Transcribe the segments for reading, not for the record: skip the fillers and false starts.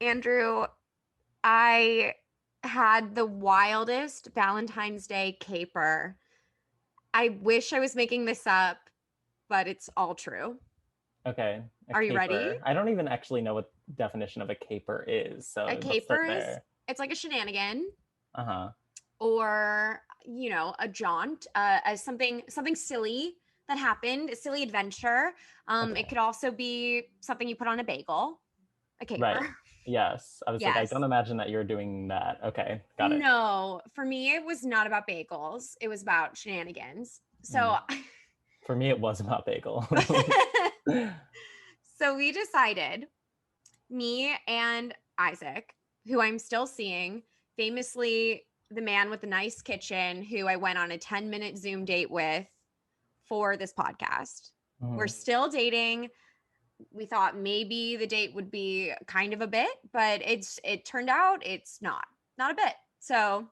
Andrew, I had the wildest Valentine's Day caper. I wish I was making this up, but it's all true. Okay, a Are you ready? caper. I don't even actually know what definition of a caper is, A so let's start caper is there. it's like a shenanigan Uh-huh. or a jaunt, as something silly that happened, a silly adventure. It Okay. could also be something you put on a bagel, a Right. caper. Yes. I was like, I don't Yes. imagine that you're doing that. Okay, got it. No, for me, it was not about bagels. It was about shenanigans. So, Mm. For me, it was about bagel. so we decided, me and Isaac, who I'm still seeing, famously the man with the nice kitchen, who I went on a 10-minute Zoom date with for this podcast. We're Mhm. still dating. We thought maybe the date would be kind of a bit, but it turned out it's not a bit. So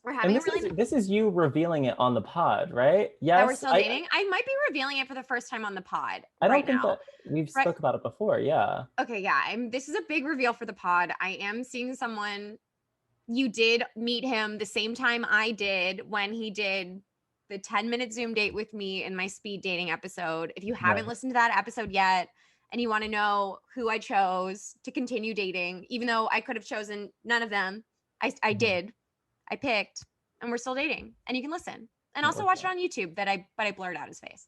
we're And having a this really is this is you revealing it on the pod, right? that we're Yes. still dating. I might be revealing it for the first time on the pod I right don't think that now. we've Right. spoke about it before. Yeah. Okay, yeah. This is a big reveal for the pod. I am seeing someone. You did meet him the same time I did when he did the 10-minute Zoom date with me in my speed dating episode. If you haven't Right. listened to that episode yet and you want to know who I chose to continue dating, even though I could have chosen none of them, I Mhm. did. I picked, and we're still dating. And you can listen. And also watch it Okay. on YouTube but I blurred out his face.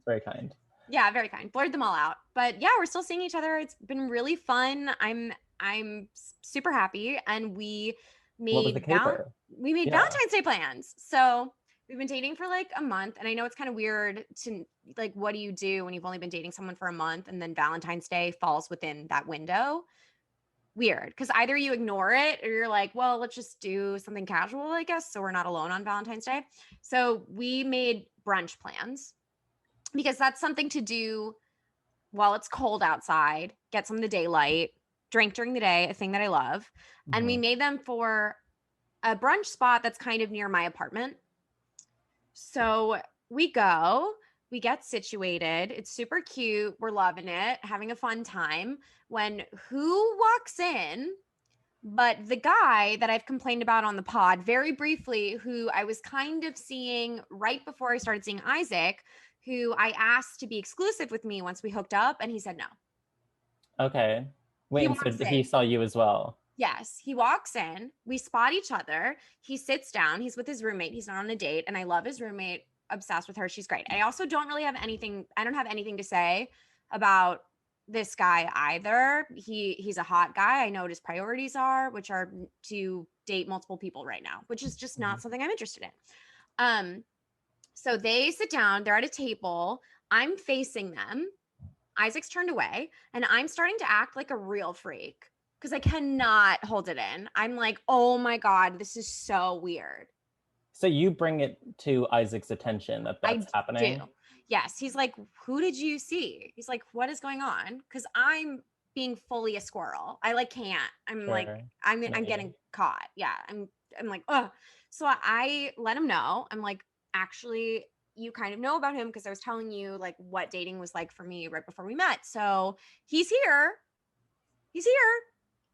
Very kind. Yeah, very kind. Blurred them all out. But yeah, we're still seeing each other. It's been really fun. I'm super happy, and What was the made val- caper? we made Yeah. Valentine's Day plans. So we've been dating for like a month, and I know it's kind of weird to like, what do you do when you've only been dating someone for a month and then Valentine's Day falls within that window? Weird, because either you ignore it or you're like, well, let's just do something casual, I guess, so we're not alone on Valentine's Day. So we made brunch plans because that's something to do while it's cold outside, get some of the daylight, drink during the day, a thing that I love. And we Mhm. made them for a brunch spot that's kind of near my apartment. So we go, we get situated. It's super cute. We're loving it, having a fun time. When who walks in but the guy that I've complained about on the pod very briefly, who I was kind of seeing right before I started seeing Isaac, who I asked to be exclusive with me once we hooked up, and he said no. Okay. Wait, He and so walks he in. saw you as well. Yes, he walks in. We spot each other. He sits down. He's with his roommate. He's not on a date, and I love his roommate. Obsessed with her. She's great. I also don't really have anything. I don't have anything to say about this guy either. He's a hot guy. I know what his priorities are, which are to date multiple people right now, which is just not Mhm. something I'm interested in. Um, so they sit down. They're at a table. I'm facing them. Isaac's turned away, and I'm starting to act like a real freak because I cannot hold it in. I'm like, oh my God, this is so weird. So you bring it to Isaac's attention that I that's do. happening? Yes. He's like, who did you see? He's like, what is going on? Because I'm being fully a squirrel. I like can't. I'm like, Sure. No, I'm yeah. getting caught. Yeah. I'm like, oh. So I let him know. I'm like, actually, you kind of know about him because I was telling you like what dating was like for me right before we met. So he's here. He's here.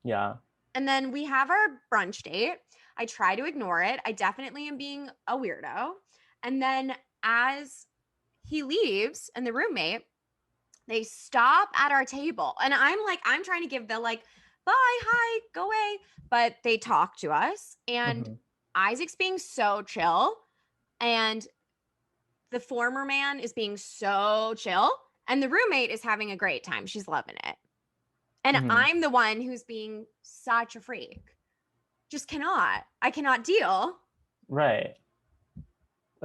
Yeah. And then we have our brunch date. I try to ignore it. I definitely am being a weirdo. And then as he leaves and the roommate, they stop at our table. And I'm like, I'm trying to give the like, bye, hi, go away. But they talk to us. And Mhm. Isaac's being so chill. And the former man is being so chill. And the roommate is having a great time. She's loving it. And Mhm. I'm the one who's being such a freak. Just cannot. I cannot deal. Right.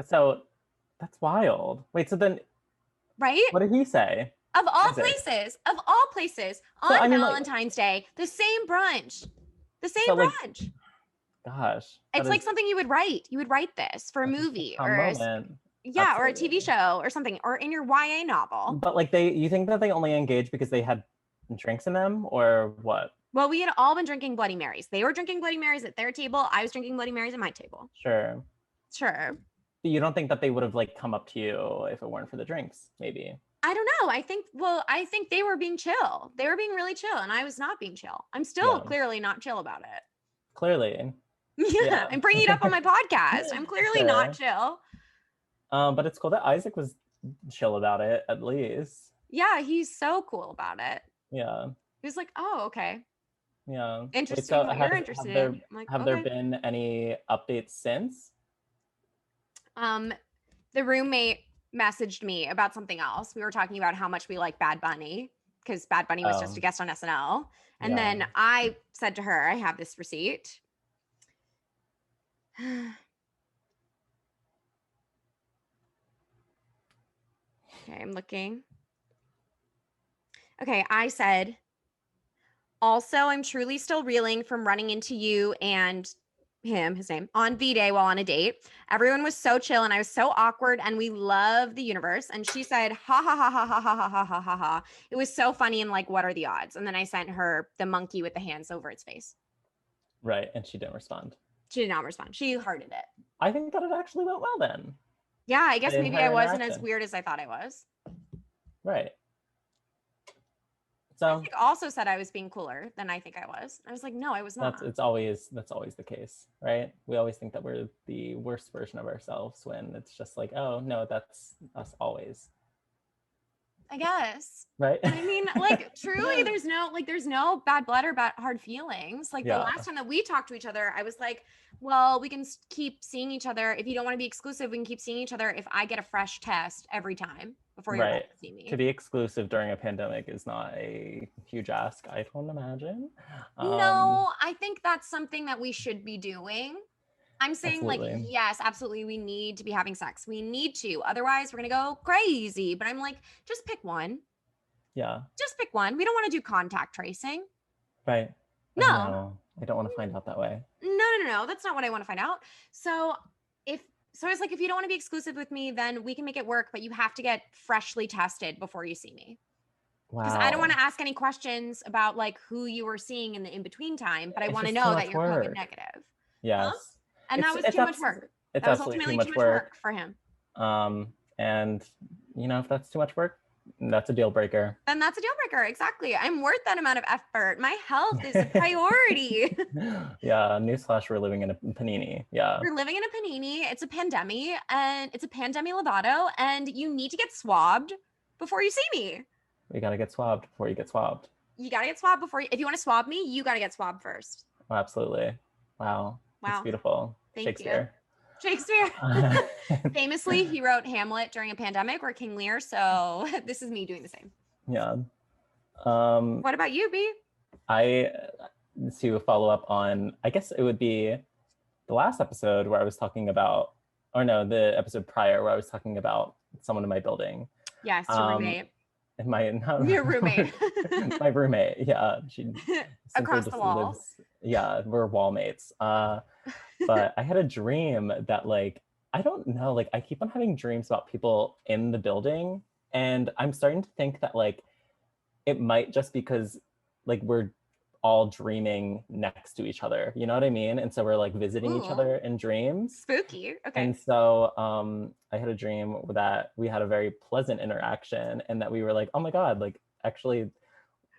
So that's wild. Wait, so then Right? what did he say? Isaac. Of all places, So on I mean like Valentine's Day, the same brunch, the same so like brunch. gosh, that It's like is something you would write. You would write this for a that's a movie sitcom or moment. yeah, or a TV Absolutely. show or something, or in your YA novel. But like you think that they only engage because they had drinks in them or what? Well, we had all been drinking Bloody Marys. They were drinking Bloody Marys at their table. I was drinking Bloody Marys at my table. Sure. Sure. But you don't think that they would have like come up to you if it weren't for the drinks, maybe. I don't know. I think they were being chill. They were being really chill, and I was not being chill. I'm still Yeah, clearly not chill about it. clearly. Yeah, Yeah. I'm bringing it up on my podcast. I'm clearly not Sure. chill. But it's cool that Isaac was chill about it, at least. Yeah, he's so cool about it. Yeah. He was like, "Oh, okay. Yeah. Wait, Interesting so what you're interested in." I'm like, have there "Okay." been any updates since? Um, the roommate messaged me about something else. We were talking about how much we like Bad Bunny because Bad Bunny was just a Oh, guest on SNL. And yeah. then I said to her, I have this receipt. Okay, I'm looking. Okay, I said, also, I'm truly still reeling from running into you and his name, on V-Day while on a date. Everyone was so chill and I was so awkward and we love the universe. And she said, ha ha ha ha ha ha ha ha ha ha ha. It was so funny and like, what are the odds? And then I sent her the monkey with the hands over its face. Right. And she didn't respond. She did not respond. She hearted it. I think that it actually went well then. Yeah, I guess The maybe I entire wasn't as interaction. weird as I thought I was. Right. So Isaac also said I was being cooler than I think I was. I was like, no, I was not. that's always the case, right? We always think that we're the worst version of ourselves when it's just like, oh no, that's us always. I guess. Right? But I mean, like, truly, there's no bad blood or bad hard feelings. Like the Yeah. last time that we talked to each other, I was like, well, we can keep seeing each other. If you don't want to be exclusive, we can keep seeing each other if I get a fresh test every time before you're Right. back to see me. To be exclusive during a pandemic is not a huge ask, I don't imagine. No, I think that's something that we should be doing. I'm saying, like, Absolutely. yes, absolutely, we need to be having sex. We need to. Otherwise, we're going to go crazy. But I'm like, just pick one. Yeah. Just pick one. We don't want to do contact tracing. Right. I No, know. I don't want to find out that way. no. That's not what I want to find out. So I was like, if you don't want to be exclusive with me, then we can make it work, but you have to get freshly tested before you see me. Because I don't want Wow. to ask any questions about like who you were seeing in the in between time, but I It's want to just too know that much you're COVID work. negative. Huh? Yes. And that was It's too much work. it's That was absolutely too ultimately too much much work. work for him. And you know, if that's too much work, that's a deal breaker. Then that's a deal breaker. Exactly. I'm worth that amount of effort. My health is a priority. Yeah, newsflash, we're living in a panini. Yeah. We're living in a panini. It's a pandemic and it's a pandemic Lovato, and you need to get swabbed before you see me. We gotta get swabbed before you get swabbed. You got to get swabbed before if you want to swab me, you got to get swabbed first. Oh, absolutely. Wow. That's Wow. beautiful. Thank you. Shakespeare. Shakespeare. Famously, he wrote Hamlet during a pandemic or King Lear. So this is me doing the same. Yeah. What about you, B? I to follow up on, I guess it would be the last episode where I was talking about, or no, the episode prior where I was talking about someone in my building. Yes, your roommate. Your roommate. My roommate. Yeah, she Across the wall. lives. Yeah, we're wall mates. But I had a dream that like I don't know, like I keep on having dreams about people in the building, and I'm starting to think that like it might just because like we're all dreaming next to each other, you know what I mean? And so we're like visiting each other in dreams. Spooky. Okay. And so I had a dream that we had a very pleasant interaction and that we were like, oh my God, like actually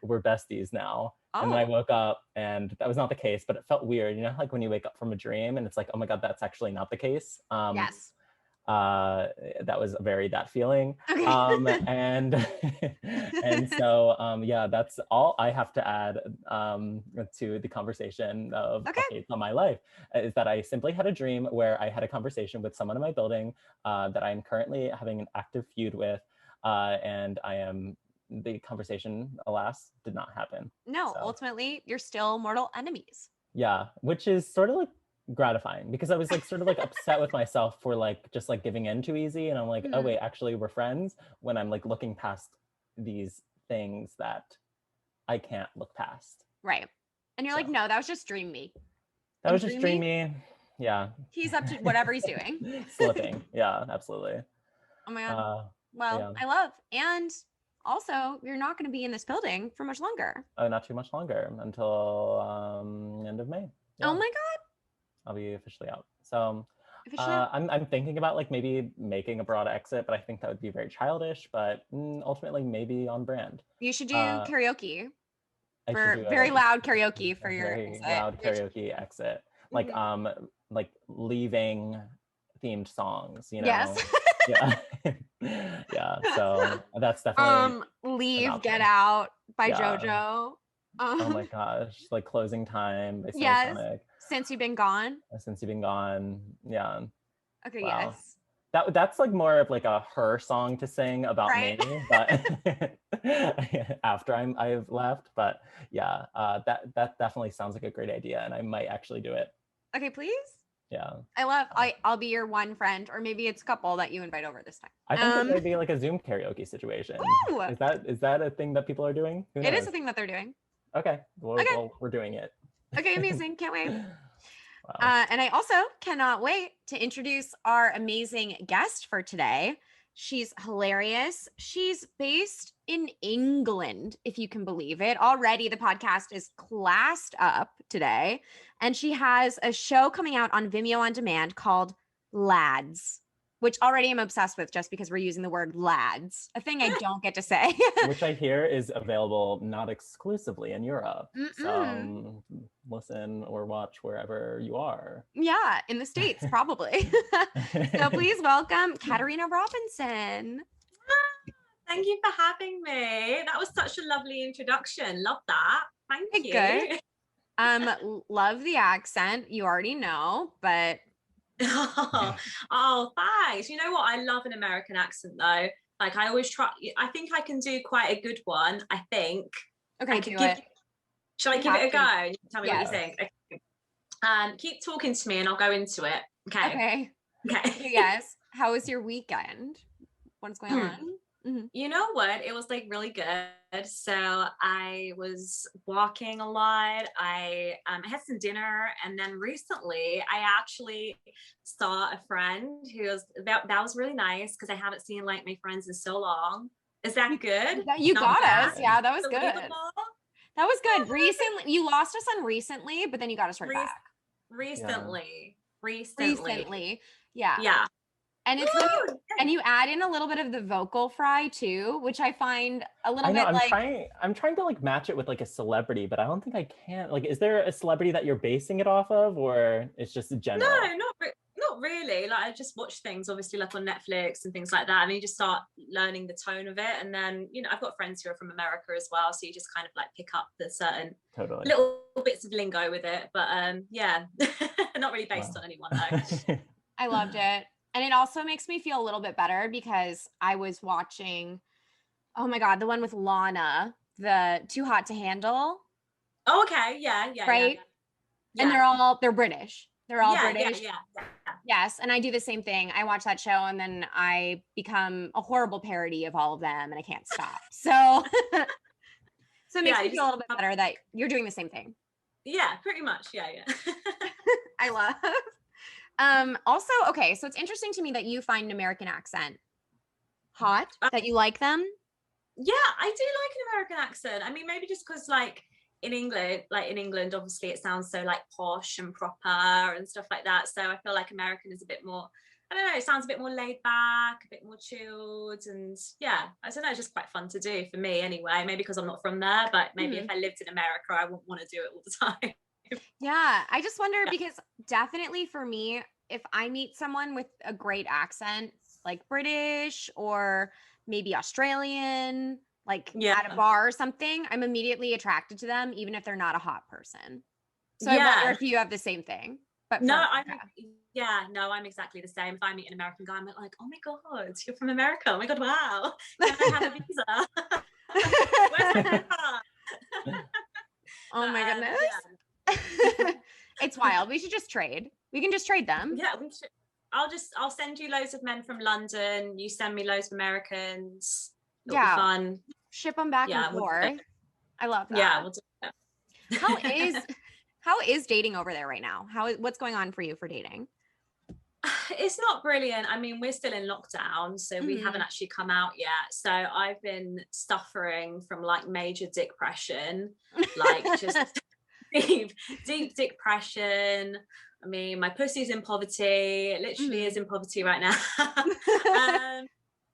we're besties now. And then I woke up and that was not the case, but it felt weird. You know, like when you wake up from a dream and it's like, oh my God, that's actually not the case. Yes. That was very that feeling. Okay. And so yeah, that's all I have to add to the conversation of updates on my life, is that I simply had a dream where I had a conversation with someone in my building that I'm currently having an active feud with, and the conversation, alas, did not happen. No, So, ultimately, you're still mortal enemies. yeah, which is sort of like gratifying because I was like sort of like upset with myself for like just like giving in too easy, and I'm like, oh wait, actually we're friends, when I'm like looking past these things that I can't look past. Right. And you're like, no, that was just dream me. That was just dream me. Yeah. He's up to whatever he's doing. Slipping. Yeah, absolutely. Oh my God. Well, yeah. I love. And also, you're not going to be in this building for much longer. Oh, not too much longer, until end of May. Yeah. Oh my God. I'll be officially out. So officially? I'm thinking about like maybe making a broad exit, but I think that would be very childish, but ultimately maybe on brand. You should do Uh, karaoke I should for do very loud karaoke for a your very exit. loud karaoke exit, Mhm. like leaving themed songs, you Yes. know? Yeah. Yeah. So that's definitely an Leave, Get option. Out by Yeah. JoJo. Oh my Um, gosh. Like Closing Time by yes. Semisonic. Since You've Been Gone. Since You've Been Gone. Yeah. Okay, Wow. yes. That's like more of like a her song to sing about Right. me, but after I've left. But yeah, that definitely sounds like a great idea, and I might actually do it. Okay, please. Yeah. I'll be your one friend, or maybe it's a couple that you invite over this I think it time. might be like a Zoom karaoke situation. Ooh, Is that a thing that people are doing? Who it is a knows? thing that they're doing. Okay. Okay. We're doing it. Okay, amazing. Can't wait. Wow. And I also cannot wait to introduce our amazing guest for today. She's hilarious. She's based in England, if you can believe it. Already, the podcast is classed up today. And she has a show coming out on Vimeo on Demand called Lads, which already I'm obsessed with just because we're using the word lads, a thing I don't get to say. Which I hear is available not exclusively in Europe. So Mm-mm. listen or watch wherever you are. Yeah, in the States, probably. So please welcome Katerina Robinson. Thank you for having me. That was such a lovely introduction. Love that. Thank Hey, good. you. Love the accent. You already know, but Oh, thanks. You know what? I love an American accent though. Like I always try, I think I can do quite a good one. I think I okay, could do give it. shall I You give have it a to. go? Tell me what you Yes. think. Okay. Keep talking to me and I'll go into it. Okay. Okay. Okay, Okay. yes. How was your weekend? What's going on? Mhm. You know what? It was like really good. So I was walking a lot. I had some dinner, and then recently I actually saw a friend who was that was really nice because I haven't seen like my friends in so long. Is that good? You Not got us. bad. Yeah, that was good. Believable. That was good. Recently, you lost us on recently, but then you got us right Re- back. recently. Recently. Yeah. Yeah. And it's when Woo! you add in a little bit of the vocal fry too, which I find a little I know bit like I'm trying to like match it with like a celebrity, but I don't think I can. Like, is there a celebrity that you're basing it off of, or it's just No, general? not really. Like I just watch things, obviously, like on Netflix and things like that, and you just start learning the tone of it. And then, I've got friends who are from America as well, so you just kind of like pick up the certain Totally. little bits of lingo with it. But yeah, not really based Wow. on anyone though. I loved it. And it also makes me feel a little bit better because I was watching, oh my God, the one with Lana, the Too Hot to Handle, Oh, okay, yeah, right? And yeah, they're British. They're all yeah, yeah, British. yeah, yeah. Yes. And I do the same thing. I watch that show and then I become a horrible parody of all of them and I can't stop. So, so it makes Yeah, me you feel a just little bit better that you're doing the same thing. yeah, pretty much, yeah. I love. Also, okay, so it's interesting to me that you find an American accent hot, that you like them. Yeah, I do like an American accent. I mean, maybe just because in England, obviously it sounds so like posh and proper and stuff like that. So I feel like American is a bit more, I don't know, it sounds a bit more laid back, a bit more chilled. And yeah, I don't know, it's just quite fun to do for me anyway. Maybe because I'm not from there, but maybe if I lived in America, I wouldn't want to do it all the time. Yeah, I just wonder Yeah. because definitely for me, if I meet someone with a great accent, like British or maybe Australian, like Yeah. at a bar or something, I'm immediately attracted to them, even if they're not a hot person. So I wonder Yeah. if you have the same thing, but for No, America. I'm exactly the same. If I meet an American guy, I'm like, oh my God, you're from America. Oh my God, wow. Can I have a visa? Where's my visa? Oh my goodness. Yeah. It's wild. We should just trade. We can just trade them. Yeah, we should. I'll send you loads of men from London. You send me loads of Americans. It'll be fun. Ship them back and Yeah, forth. I love that. Yeah, we'll do it. How is dating over there right now? What's going on for you for dating? It's not brilliant. I mean, we're still in lockdown, so we haven't actually come out yet. So I've been suffering from like major depression, like just deep depression. I mean, my pussy's in poverty. It literally is in poverty right now.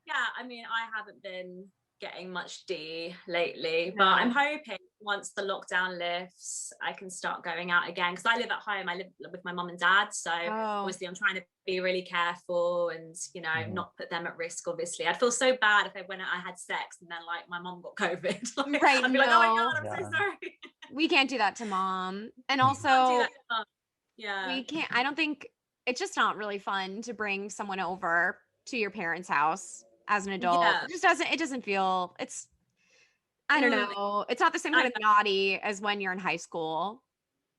Yeah, I mean, I haven't been getting much D lately, but I'm hoping once the lockdown lifts, I can start going out again, because I live at home. I live with my mum and dad, so obviously I'm trying to be really careful and, you know, not put them at risk. Obviously, I'd feel so bad if I had sex and then like my mum got COVID. Like, right? I'd be like, oh my god, I'm so sorry. We can't do that to mom, and also we can't. I don't think it's just not really fun to bring someone over to your parents' house as an adult. It doesn't feel, it's, I don't know, it's not the same kind of naughty as when you're in high school.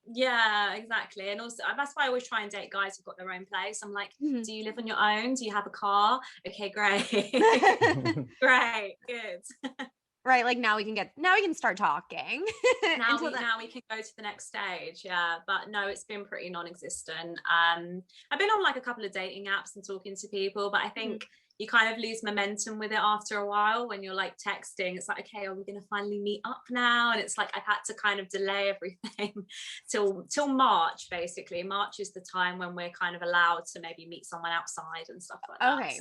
Yeah, exactly. And also that's why I always try and date guys who've got their own place. I'm like, do you live on your own? Do you have a car? Okay, great. Great, good. Right, like now we can start talking. now we can go to the next stage. Yeah, but no, it's been pretty non-existent. I've been on like a couple of dating apps and talking to people, but I think you kind of lose momentum with it after a while when you're like texting. It's like, okay, are we going to finally meet up now? And it's like I've had to kind of delay everything till March. Basically, March is the time when we're kind of allowed to maybe meet someone outside and stuff like that. Okay,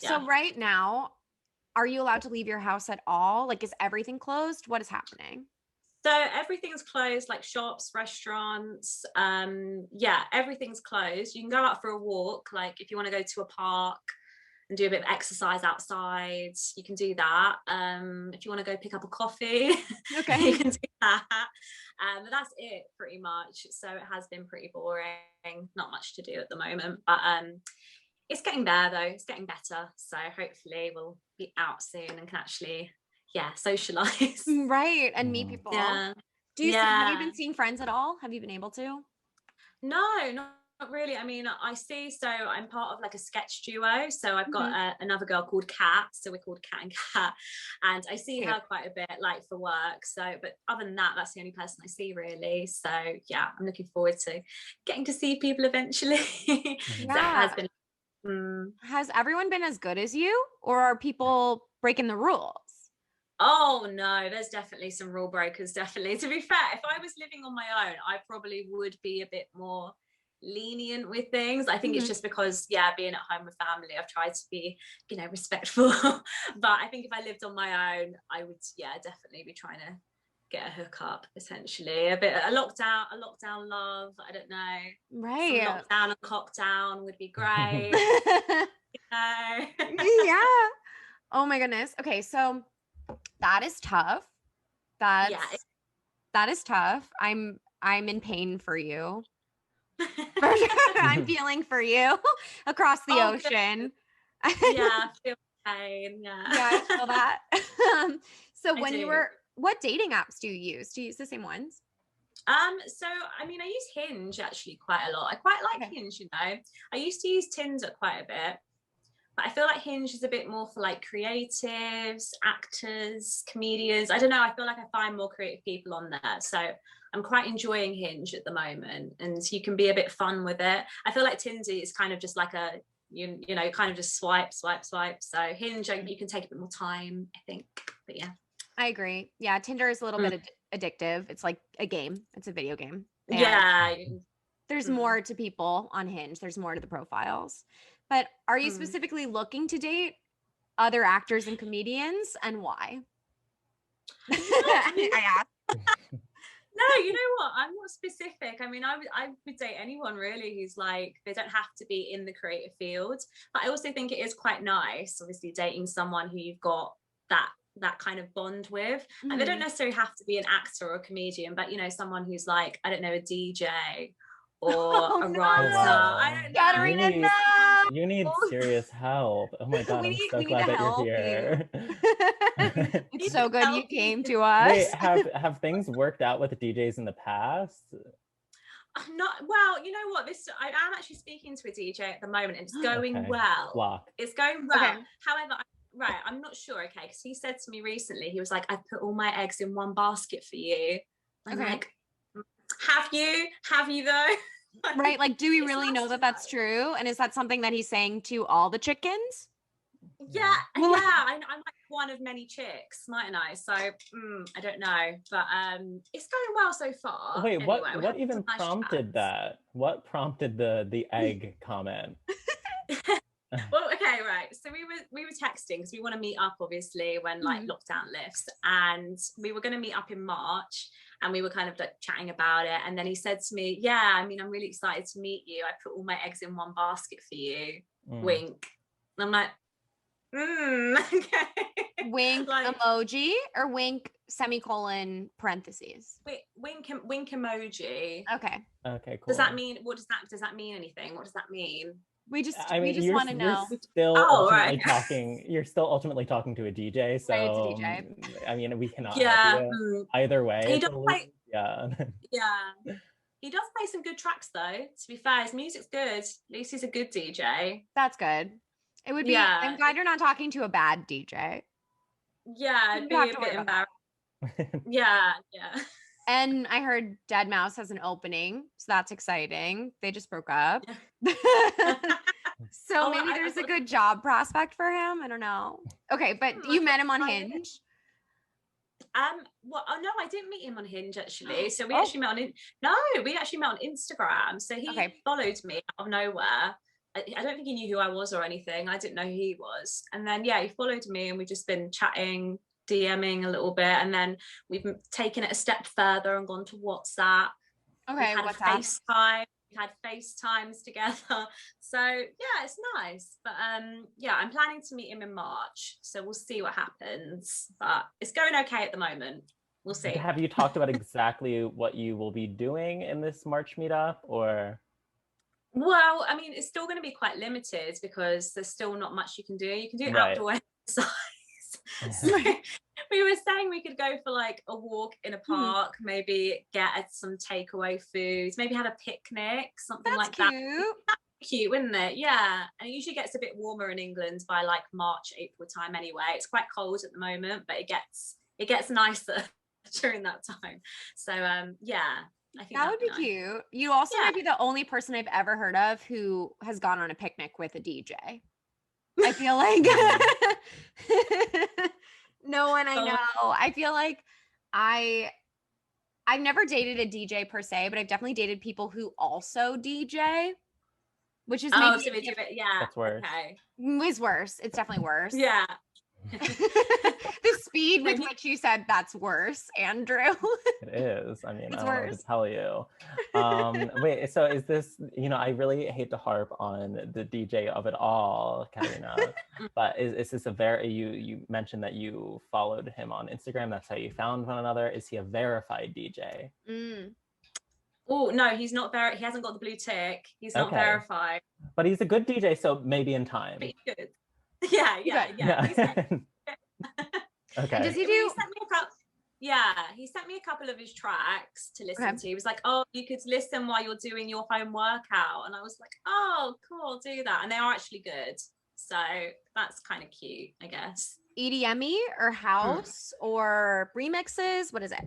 so right now, are you allowed to leave your house at all? Like, is everything closed? What is happening? So everything's closed, like shops, restaurants. Yeah, everything's closed. You can go out for a walk. Like if you want to go to a park and do a bit of exercise outside, you can do that. If you want to go pick up a coffee, okay, you can do that. But that's it pretty much. So it has been pretty boring. Not much to do at the moment, but it's getting there though. It's getting better. So hopefully we'll be out soon and can actually, socialize. Right, and meet people. Yeah. Have you been seeing friends at all? Have you been able to? No, not really. I mean, so I'm part of like a sketch duo. So I've got another girl called Kat. So we're called Kat and Kat. And I see her quite a bit, like for work. So, but other than that, that's the only person I see really. So yeah, I'm looking forward to getting to see people eventually. Yeah. So it has been. Has everyone been as good as you, or are people breaking the rules? Oh no, there's definitely some rule breakers, definitely. To be fair, if I was living on my own, I probably would be a bit more lenient with things. I think it's just because, being at home with family, I've tried to be, respectful. But I think if I lived on my own, I would, definitely be trying to get a hookup, potentially. A lockdown love, I don't know. Right. Some lockdown and cockdown would be great. Yeah. Oh my goodness. Okay, so that is tough. That is tough. I'm in pain for you. I'm feeling for you across the ocean. I feel pain. Yeah, I feel that. So what dating apps do you use? Do you use the same ones? So I mean, I use Hinge actually quite a lot. I quite like Hinge, I used to use Tinder quite a bit. But I feel like Hinge is a bit more for like creatives, actors, comedians. I don't know. I feel like I find more creative people on there. So I'm quite enjoying Hinge at the moment. And you can be a bit fun with it. I feel like Tinder is kind of just like kind of just swipe. So Hinge, you can take a bit more time, I think. But yeah. I agree. Yeah, Tinder is a little bit addictive. It's like a game. It's a video game. And there's more to people on Hinge. There's more to the profiles. But are you specifically looking to date other actors and comedians, and why? I asked. No, you know what? I'm not specific. I mean, I would date anyone really who's like, they don't have to be in the creative field. But I also think it is quite nice, obviously, dating someone who you've got that kind of bond with. And they don't necessarily have to be an actor or a comedian, but someone who's like, I don't know, a DJ or a writer. I don't know. Katerina, no. You need serious help. Oh my god, I'm so glad that you're here. It's so good you came to us. Wait, have things worked out with DJs in the past? Not well. You know what? I am actually speaking to a DJ at the moment, and it's going well. Block. It's going well. Okay. However, I'm not sure. Okay, because he said to me recently, he was like, "I've put all my eggs in one basket for you." I'm like, "Have you though?" Right, like, do we really know that that's true? And is that something that he's saying to all the chickens? Yeah, Well, I'm like one of many chicks, mightn't I? So I don't know, but it's going well so far. Wait, Anyway, we're what having even some nice prompted chats. that? What prompted the egg comment? Well, okay, right. So we were texting because we want to meet up, obviously, when like Mhm. lockdown lifts, and we were going to meet up in March, and we were kind of like chatting about it. And then he said to me, "Yeah, I mean, I'm really excited to meet you. I put all my eggs in one basket for you." Mm. Wink. And I'm like, okay. Wink Like emoji or wink semicolon parentheses. wink emoji. Okay. Okay, Does that cool. mean does that mean anything? What does that mean? I We mean, just want to you're know. still Oh, right. ultimately talking. You're still ultimately talking to a DJ. Right, it's a So DJ. I mean, we cannot help Yeah. you either way. He It's does a lose. play Yeah. yeah. He does play some good tracks though, to be fair. His music's good. At least he's a good DJ. That's good. It would be, I'm Yeah. glad you're not talking to a bad DJ. Yeah, You it'd don't have be to a worry bit about that. embarrassing. Yeah, yeah. And I heard Dead Mouse has an opening, so that's exciting. They just broke up. So Oh, maybe I've there's a got good job prospect for him. I don't know. Okay, but you I've got met him on to try it. Hinge. Well, oh no, I didn't meet him on Hinge actually. So we Oh, actually met on no, we actually met on Instagram. So he okay. followed me out of nowhere. I don't think he knew who I was or anything. I didn't know who he was. And then yeah, he followed me and we've just been chatting, DMing a little bit, and then we've taken it a step further and gone to WhatsApp. We've Okay, had a what's up? FaceTime. We've had FaceTimes together. So yeah, it's nice. But yeah, I'm planning to meet him in March. So we'll see what happens. But it's going okay at the moment. We'll see. Have you talked about exactly what you will be doing in this March meetup, or? Well, I mean, it's still going to be quite limited because there's still not much you can do. You can do Right. outdoor exercise. So we were saying we could go for like a walk in a park, maybe get some takeaway foods, maybe have a picnic, something That's like that. cute. Cute, wouldn't it? Yeah. And it usually gets a bit warmer in England by like March, April time anyway. It's quite cold at the moment, but it gets nicer during that time. So yeah, I think That that'd would be be nice. cute. You also Yeah. might be the only person I've ever heard of who has gone on a picnic with a DJ. I feel like no one I Oh, know. I feel like I I've never dated a DJ per se, but I've definitely dated people who also DJ, which is maybe so we do it. Yeah. That's worse. Okay. is worse. It's definitely worse. Yeah. The speed with Have you- which you said that's worse, Andrew. It is. I mean, It's I don't know what worse. to tell you. Wait, so is this, I really hate to harp on the DJ of it all, Katerina, but is this you mentioned that you followed him on Instagram, that's how you found one another. Is he a verified DJ? Mm. Oh no, he's not he hasn't got the blue tick. He's not Okay. verified. But he's a good DJ, so maybe in time. Pretty good. Yeah. Yeah. Okay. And does he I mean, do? he sent me a couple of his tracks to listen Okay. to. He was like, "Oh, you could listen while you're doing your home workout," and I was like, "Oh, cool, I'll do that." And they are actually good, so that's kind of cute, I guess. EDM-y or house or remixes? What is it?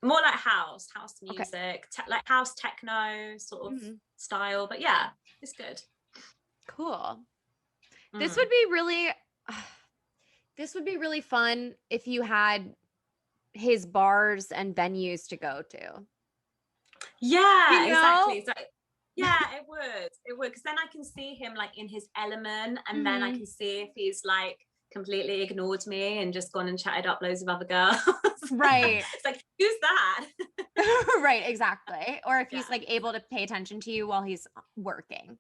More like house Okay. music, like house techno sort of style. But yeah, it's good. Cool. This would be really fun if you had his bars and venues to go to. Yeah, You know? exactly. So, yeah, it would, because then I can see him like in his element, and then I can see if he's like completely ignored me and just gone and chatted up loads of other girls. Right. It's like, who's that? Right, exactly. Or if he's like able to pay attention to you while he's working,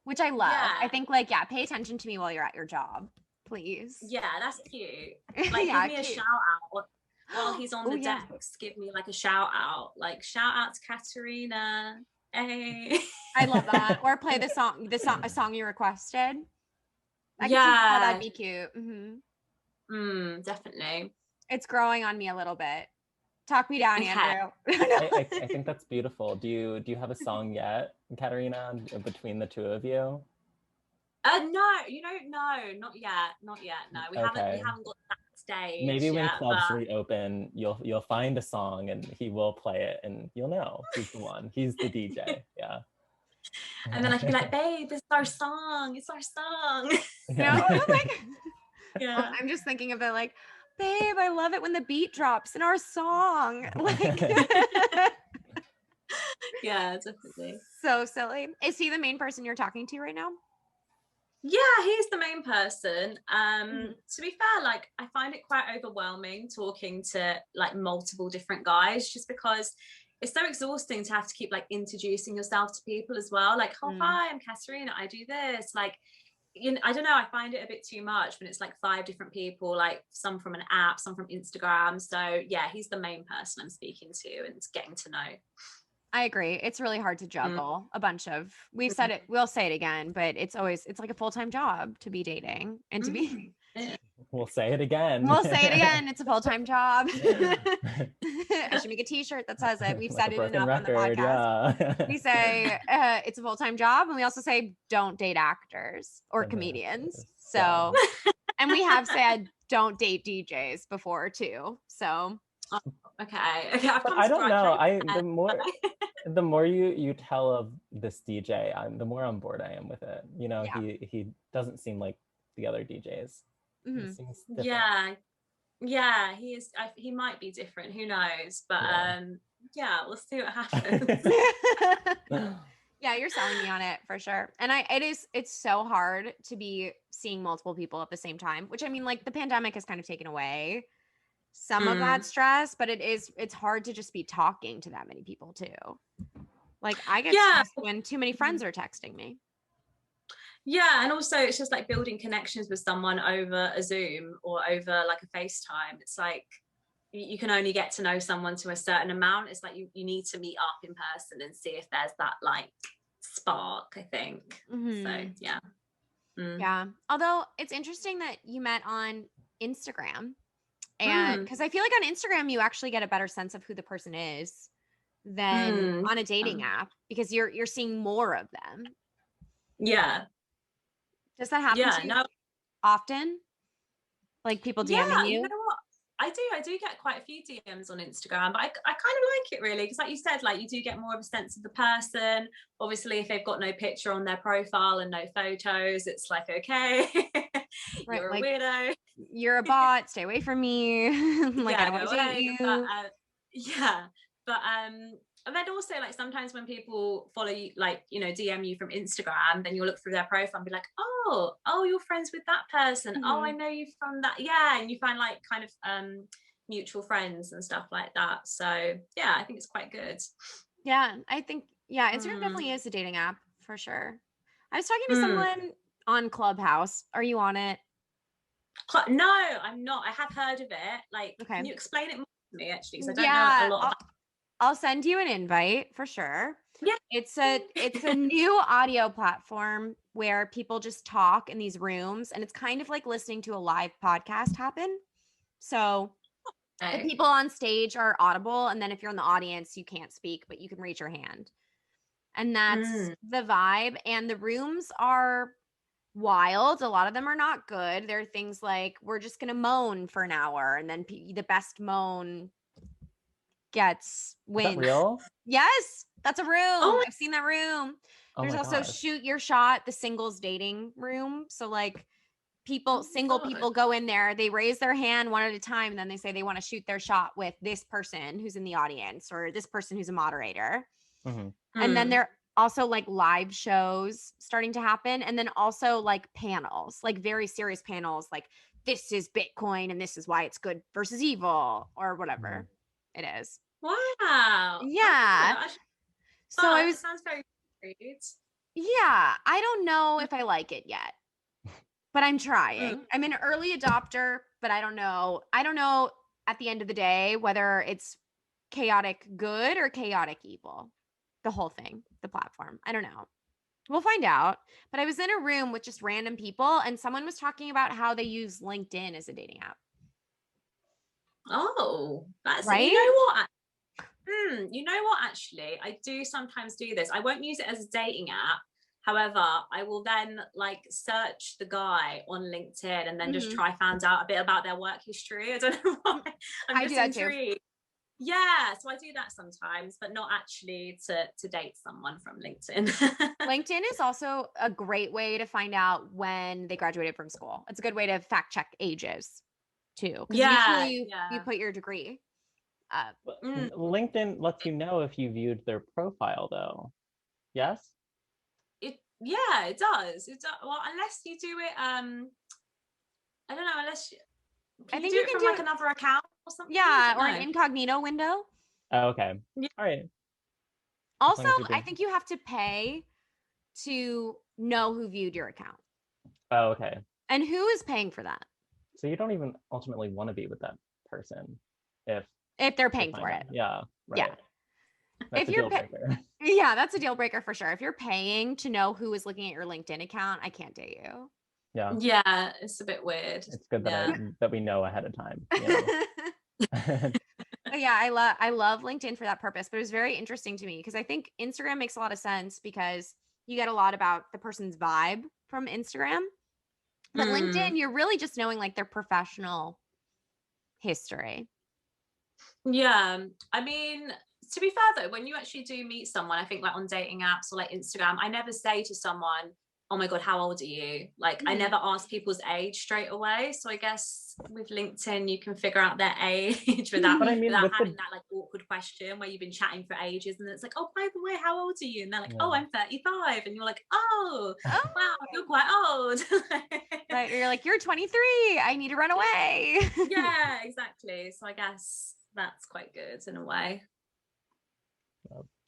which I love. Yeah. I think pay attention to me while you're at your job, please. Yeah, that's cute. Like, Yeah, give me a cute. shout out while he's on the decks. Give me like a shout out. Like, shout out to Katerina. Hey. I love that. Or play a song you requested. I could see how that'd be cute. Definitely. It's growing on me a little bit. Talk me down, Andrew. I think that's beautiful. Do you have a song yet, Katerina, between the two of you? No, no, not yet. No, we haven't got that stage. Maybe when yet, clubs reopen, you'll find a song and he will play it, and you'll know he's the one. He's the DJ. Yeah. And then I could be like, babe, it's our song. It's our song. You know, like, Yeah. I'm just thinking of it like, babe, I love it when the beat drops in our song. Like, Yeah, definitely. so silly. Is he the main person you're talking to right now? Yeah, he's the main person. Mhm. To be fair, like I find it quite overwhelming talking to like multiple different guys, just because it's so exhausting to have to keep like introducing yourself to people as well. Like, oh, hi, I'm Katerina, I do this. Like, you know, I don't know, I find it a bit too much when it's like 5 different people, like some from an app, some from Instagram. So yeah, he's the main person I'm speaking to and getting to know. I agree. It's really hard to juggle a bunch of, we've said it, we'll say it again, but it's like a full-time job to be dating and to be, Yeah. We'll say it again. we'll say it again. It's a full-time job. I should make a t-shirt that says it. We've Like said a it broken enough record, on the podcast. yeah. We say it's a full-time job, and we also say don't date actors or Don't date comedians. actors. So, and we have said don't date DJs before too. So, Okay. I've But come I to don't know. grips. The more you tell of this DJ, the more on board I am with it. You know, Yeah. he doesn't seem like the other DJs. He mhm. seems different. Yeah, he is. He might be different. Who knows? But Yeah. yeah, we'll see what happens. Yeah, you're selling me on it for sure. And it's so hard to be seeing multiple people at the same time, which I mean, like the pandemic has kind of taken away some of that stress, but it's hard to just be talking to that many people too. Like I get stressed when too many friends are texting me. Yeah, and also it's just like building connections with someone over a Zoom or over like a FaceTime. It's like you can only get to know someone to a certain amount. It's like you need to meet up in person and see if there's that like spark, I think. So yeah. Yeah. Although it's interesting that you met on Instagram. And because I feel like on Instagram you actually get a better sense of who the person is than on a dating app because you're seeing more of them. Yeah. Does that happen to you often? Like people DMing you? You know what? I do get quite a few DMs on Instagram, but I kind of like it really because like you said, like you do get more of a sense of the person. Obviously, if they've got no picture on their profile and no photos, it's like, okay, Right, you're like, a weirdo. You're a bot, stay away from me. Like I don't want to date you. But, and then also like sometimes when people follow you, like, you know, DM you from Instagram, then you'll look through their profile and be like, oh, you're friends with that person. Oh, I know you from that. Yeah. And you find like kind of mutual friends and stuff like that. So yeah, I think it's quite good. Yeah, I think, yeah, Instagram definitely is a dating app for sure. I was talking to someone on Clubhouse. Are you on it? No, I'm not. I have heard of it. Like, Okay. can you explain it more to me actually? Because I don't know a lot about. I'll send you an invite for sure. Yeah. It's a new audio platform where people just talk in these rooms and it's kind of like listening to a live podcast happen. So the people on stage are audible and then if you're in the audience you can't speak but you can raise your hand. And that's the vibe and the rooms are wild. A lot of them are not good. There are things like we're just going to moan for an hour and then the best moan wins. Is that real? Yes, that's a room. I've seen that room. There's also gosh. Shoot Your Shot, the singles dating room. So like single people go in there, they raise their hand one at a time, and then they say they want to shoot their shot with this person who's in the audience or this person who's a moderator. And then there also like live shows starting to happen. And then also like panels, like very serious panels, like this is Bitcoin and this is why it's good versus evil or whatever it is. Wow. Yeah. So it sounds very great. Yeah. I don't know if I like it yet, but I'm trying. I'm an early adopter, but I don't know. I don't know at the end of the day whether it's chaotic good or chaotic evil. The whole thing, the platform. I don't know. We'll find out. But I was in a room with just random people and someone was talking about how they use LinkedIn as a dating app. Oh, that's right. You know what, actually, I do sometimes do this. I won't use it as a dating app. However, I will then like search the guy on LinkedIn and then just try find out a bit about their work history. I don't know why. I'm just intrigued. Yeah, so I do that sometimes, but not actually to date someone from LinkedIn. LinkedIn is also a great way to find out when they graduated from school. It's a good way to fact check ages too, because Yeah, usually you yeah. put your degree. But Mm. LinkedIn lets you know if you viewed their profile, though. Yes? Yeah, it does. It does. Well, unless you do it, I don't know, I can you think do you it can from do like it, another account or something? I yeah, don't or an know. incognito window. Oh, okay. Yeah. All right. As Also, long as you're I being. think you have to pay to know who viewed your account. Oh, okay. And who is paying for that So you don't even ultimately want to be with that person if if they're they paying for find out. it? Yeah, Yeah. right. If That's a you're deal breaker. yeah, that's a deal breaker for sure. If you're paying to know who is looking at your LinkedIn account, I can't date you. Yeah. Yeah, it's a bit weird. It's good that Yeah. that we know ahead of time, you know. Yeah, I love LinkedIn for that purpose, but it was very interesting to me because I think Instagram makes a lot of sense because you get a lot about the person's vibe from Instagram. But LinkedIn, Mm. you're really just knowing like their professional history. Yeah. I mean, to be fair though, when you actually do meet someone, I think like on dating apps or like Instagram, I never say to someone, oh my God, how old are you? Like I Mhm. never ask people's age straight away. So I guess with LinkedIn, you can figure out their age without But I mean, without with having the that like awkward question where you've been chatting for ages and it's like, oh, by the way, how old are you? And they're like, yeah. oh, I'm 35. And you're like, oh, Oh, wow, you're quite old. right. Or you're like, you're 23. I need to run away. Yeah, exactly. So I guess that's quite good in a way.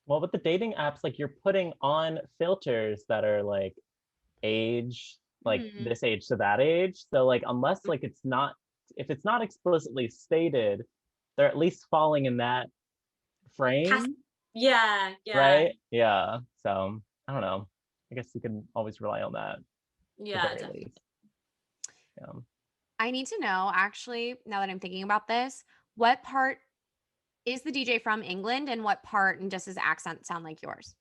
Well, with the dating apps, like you're putting on filters that are like age, like Mhm. this age to that age. So like unless like it's not, if it's not explicitly stated, they're at least falling in that Cas- frame, yeah, yeah, right? Yeah. So I don't know. I guess you can always rely on that at the yeah, very definitely. least. Yeah. I need to know, actually, now that I'm thinking about this, what part is the DJ from England and what part and does his accent sound like yours?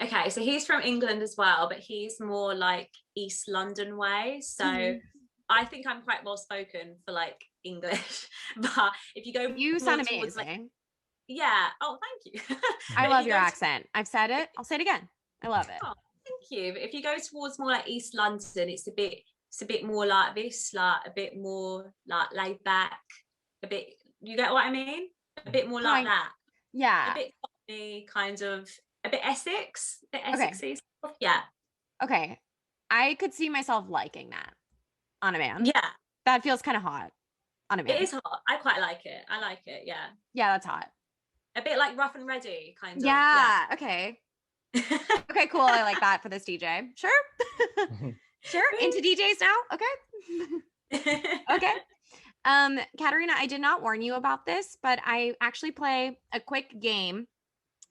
Okay, so he's from England as well, but he's more like East London way. So Mhm. I think I'm quite well spoken for like English. But if you go You more sound towards like, amazing. yeah, oh, thank you. I But if love you your go accent. I've said it. I'll say it again. I love it. oh, thank you. But if you go towards more like East London, it's a bit more like this, like a bit more like laid back, a bit. You get what I mean? A bit more like Kind, that. A yeah. bit funny, kind of a bit Essex, a bit Okay. Essexy stuff. Yeah, Okay. I could see myself liking that on a man. yeah. That feels kind of hot on a It man. is hot. I quite like it. I like it. Yeah, Yeah, that's hot. a bit like rough and ready, kind of. Yeah. Yeah. Okay. Okay, cool. I like that for this DJ. Sure. Sure. Into DJs now. Okay. Okay. Katerina, I did not warn you about this, but I actually play a quick game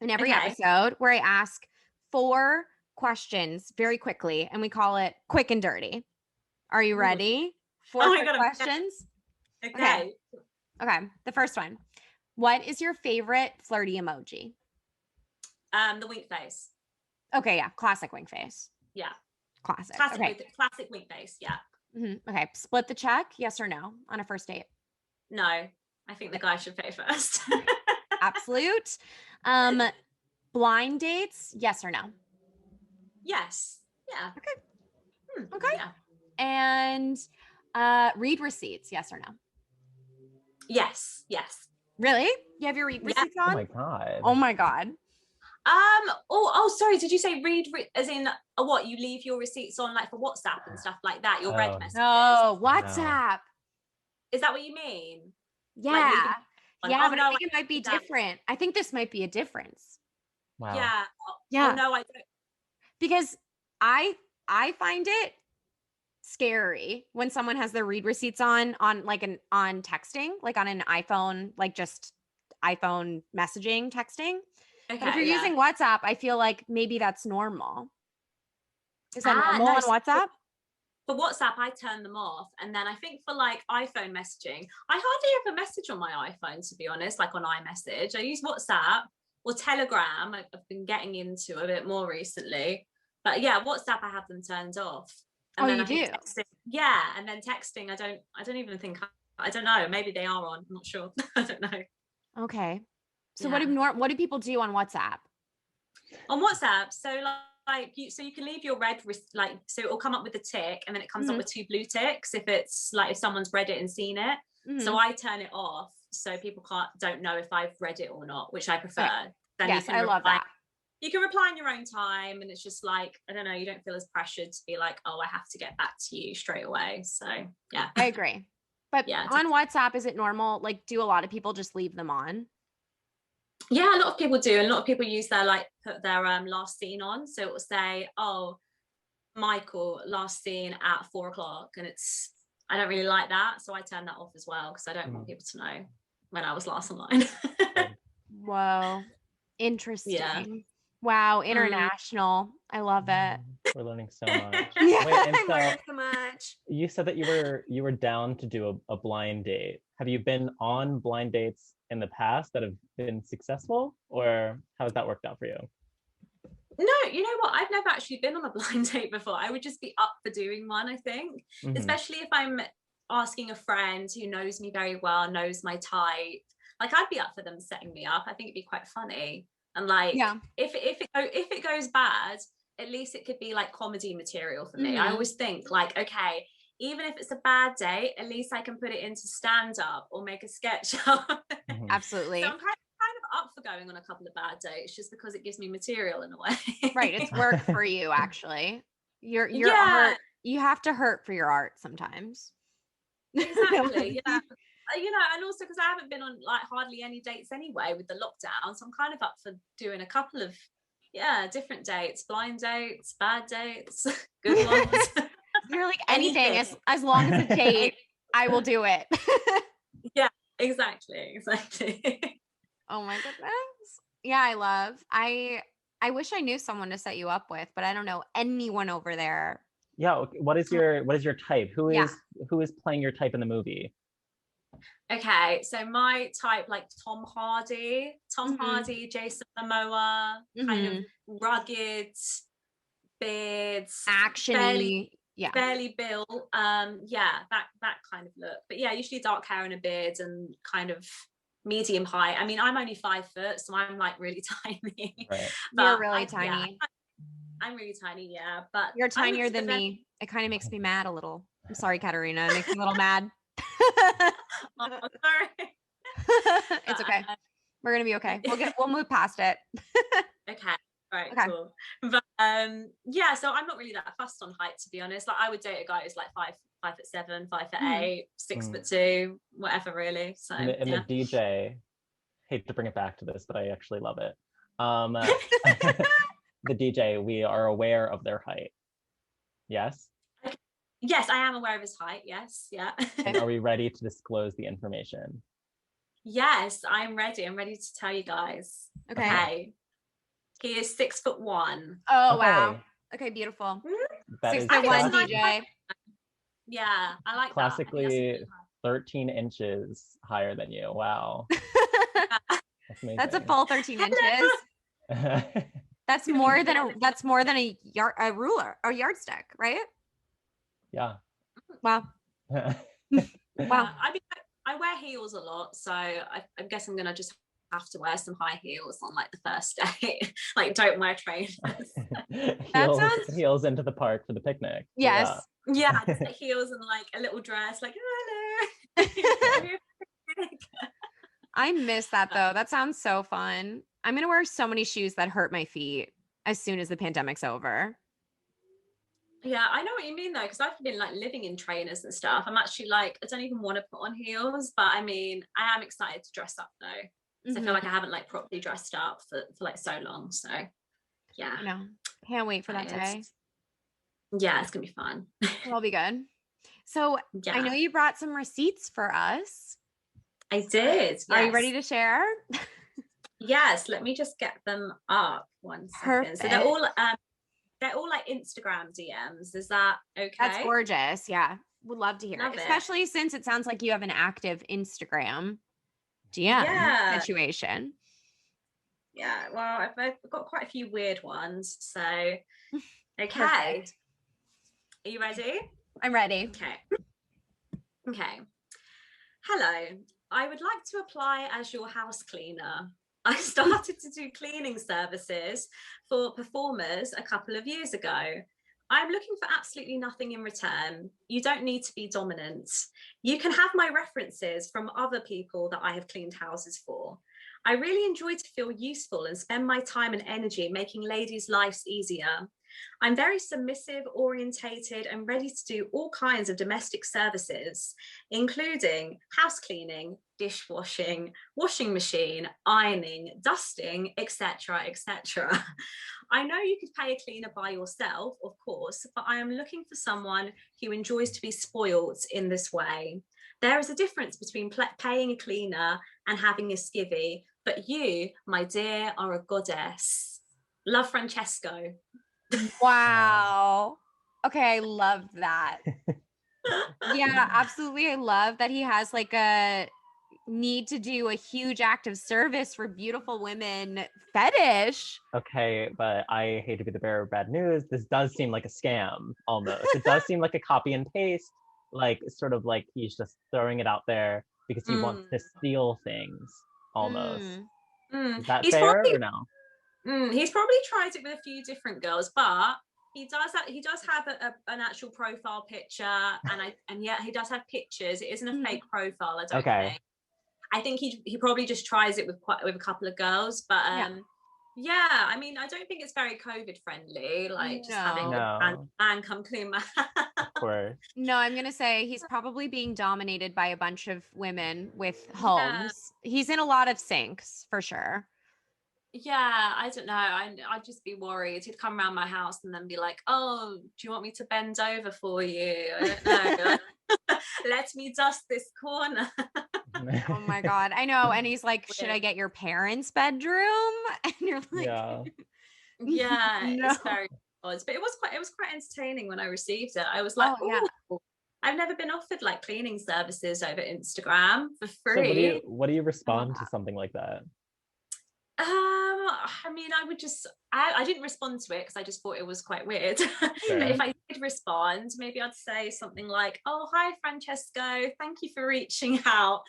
in every Okay. episode where I ask 4 questions very quickly, and we call it quick and dirty. Are you Ooh. ready? Oh 4 my quick god. questions. Okay. Okay. Okay. The first one. What is your favorite flirty emoji? The wink face. Okay, yeah, classic wink face. Yeah. Classic. Classic Okay. classic wink face. Yeah. Okay. Split the check, yes or no, on a first date? No, I think the guy should pay first. Absolute. Blind dates, yes or no? Yes. Yeah. Okay. Hmm. Okay. Yeah. And read receipts, yes or no? Yes. Yes. Really? You have your read Yeah. receipts Oh on? my God. Oh my God. Sorry, did you say as in what you leave your receipts on like for WhatsApp and stuff like that, your read Oh messages? No, no. WhatsApp. Is that what you mean? Like Yeah. leaving on, Yeah, oh but I no, I think it might be do that. different. I think this might be a difference. Wow. Yeah. Oh Yeah. no, I don't. Because I I find it scary when someone has their read receipts on like an on texting, like on an iPhone, like just iPhone messaging texting. But if you're Okay, yeah. using WhatsApp, I feel like maybe that's normal. Is that normal No, on so WhatsApp? for WhatsApp, I turn them off. And then I think for like iPhone messaging, I hardly ever message on my iPhone, to be honest, like on iMessage. I use WhatsApp or Telegram. I've been getting into a bit more recently. But yeah, WhatsApp, I have them turned off. Oh, And then you I think do? texting, yeah. And then texting, I don't even think, I don't know. Maybe they are on. I'm not sure. I don't know. Okay. So Yeah. what do people do on WhatsApp? On WhatsApp, so like you can leave your like, so it'll come up with a tick, and then it comes up Mhm. with 2 blue ticks if it's like if someone's read it and seen it. So Mhm. I turn it off so people don't know if I've read it or not, which I prefer. Okay. Then you Yes, can I love reply. that. You can reply in your own time, and it's just like, I don't know, you don't feel as pressured to be like, oh, I have to get back to you straight away. So yeah. I agree. But Yeah, on WhatsApp, is it normal? Like, do a lot of people just leave them on? yeah, a lot of people do. And a lot of people use their like put their last seen on. So it will say, oh, Michael last seen at 4 o'clock, and I don't really like that, so I turn that off as well because I don't want people to know when I was last online. Whoa. Yeah. Interesting. Wow, international. I love it. We're learning so much. Yeah, Wait, and I'm learning so much. you said that you were down to do a blind date. Have you been on blind dates in the past that have been successful, or how has that worked out for you? No, you know what? I've never actually been on a blind date before. I would just be up for doing one, I think, especially if I'm asking a friend who knows me very well, knows my type. Like, I'd be up for them setting me up. I think it'd be quite funny. And like, Yeah. if it goes bad, at least it could be like comedy material for me. I Mhm. always think like, okay, even if it's a bad date, at least I can put it into stand up or make a sketch up. Absolutely. So I'm kind of up for going on a couple of bad dates just because it gives me material in a way. Right, it's work for you actually. Your Yeah, art, you have to hurt for your art sometimes. exactly. Yeah. And also because I haven't been on like hardly any dates anyway with the lockdown, so I'm kind of up for doing a couple of different dates, blind dates, bad dates, good ones. You're like anything as long as it's date, I will do it. Yeah, exactly. Oh my goodness. Yeah, I wish I knew someone to set you up with, but I don't know anyone over there. Yeah, okay. What is your type? Who Yeah. is playing your type in the movie? Okay, so my type, like Tom Hardy, Jason Momoa, kind of rugged, beards, Actiony. Yeah. fairly built. That kind of look. But yeah, usually dark hair and a beard and kind of medium height. I mean, I'm only 5 foot, so I'm like really tiny. Right. You're really tiny. Yeah, I'm really tiny, yeah. But you're tinier than me. It kind of makes me mad a little. I'm sorry, Katerina. It makes me a little mad. Oh, sorry. It's okay. We're gonna be okay. We'll move past it. Okay. Right, Okay. cool. But yeah, so I'm not really that fussed on height, to be honest. Like, I would date a guy who's like 5'7", 5'8", 6'2", whatever, really. So and the DJ, hate to bring it back to this, but I actually love it. The DJ, we are aware of their height. Yes? Yes, I am aware of his height. Yes, yeah. And are we ready to disclose the information? Yes, I'm ready. I'm ready to tell you guys. Okay. He is 6'1". Oh, okay. Wow. Okay, beautiful. 6'1" DJ. Yeah, I like classically that. 13 inches higher than you. Wow. That's amazing. That's a full 13 inches. That's more than a ruler or yardstick, right? Yeah. Wow. Wow. I mean, I wear heels a lot, so I guess I'm gonna just have to wear some high heels on like the first day. Like, don't wear trainers. Heels into the park for the picnic. Yes. Yeah, just like heels and like a little dress, like hello. I miss that though. That sounds so fun. I'm gonna wear so many shoes that hurt my feet as soon as the pandemic's over. Yeah, I know what you mean though, because I've been like living in trainers and stuff. I'm actually like, I don't even want to put on heels, but I mean, I am excited to dress up though. So I feel like I haven't like properly dressed up for like so long. So yeah. I know. Can't wait for that day. Yeah, it's gonna be fun. It'll be good. So yeah. I know you brought some receipts for us. I did. Yes. Are you ready to share? Yes, let me just get them up 1 second. Perfect. So they're all like Instagram DMs. Is that okay? That's gorgeous. Yeah. Would love to hear it. Especially since it sounds like you have an active Instagram DM situation. Yeah. Well, I've got quite a few weird ones. So, okay. Perfect. Are you ready? I'm ready. Okay. Hello. I would like to apply as your house cleaner. I started to do cleaning services for performers a couple of years ago. I'm looking for absolutely nothing in return. You don't need to be dominant. You can have my references from other people that I have cleaned houses for. I really enjoy to feel useful and spend my time and energy making ladies' lives easier. I'm very submissive, orientated, and ready to do all kinds of domestic services, including house cleaning, dishwashing, washing machine, ironing, dusting, etc., etc. I know you could pay a cleaner by yourself, of course, but I am looking for someone who enjoys to be spoiled in this way. There is a difference between paying a cleaner and having a skivvy, but you, my dear, are a goddess. Love, Francesco. Wow. Okay, I love that. Yeah, absolutely. I love that he has like a need to do a huge act of service for beautiful women fetish. Okay, but I hate to be the bearer of bad news. This does seem like a scam almost. It does seem like a copy and paste, like sort of like he's just throwing it out there because he wants to steal things almost. Is that He's fair probably, or no? He's probably tried it with a few different girls, but he does have an actual profile picture, and yeah, he does have pictures. It isn't a fake profile, I don't think. I think he probably just tries it with a couple of girls, but yeah, I mean, I don't think it's very COVID friendly, like just having a man come clean my house. Of course. No, I'm gonna say he's probably being dominated by a bunch of women with homes. He's in a lot of sinks for sure. Yeah, I don't know. I'd just be worried. He'd come around my house and then be like, "Oh, do you want me to bend over for you? I don't know. Let me dust this corner." Oh my God, I know. And he's like, "Should I get your parents' bedroom?" And you're like, yeah, no. It's very odd, but it was quite entertaining when I received it. I was like, "Oh, I've never been offered like cleaning services over Instagram for free." So what do you respond to something like that? I mean, I didn't respond to it because I just thought it was quite weird. Sure. But if I did respond, maybe I'd say something like, "Oh, hi, Francesco. Thank you for reaching out.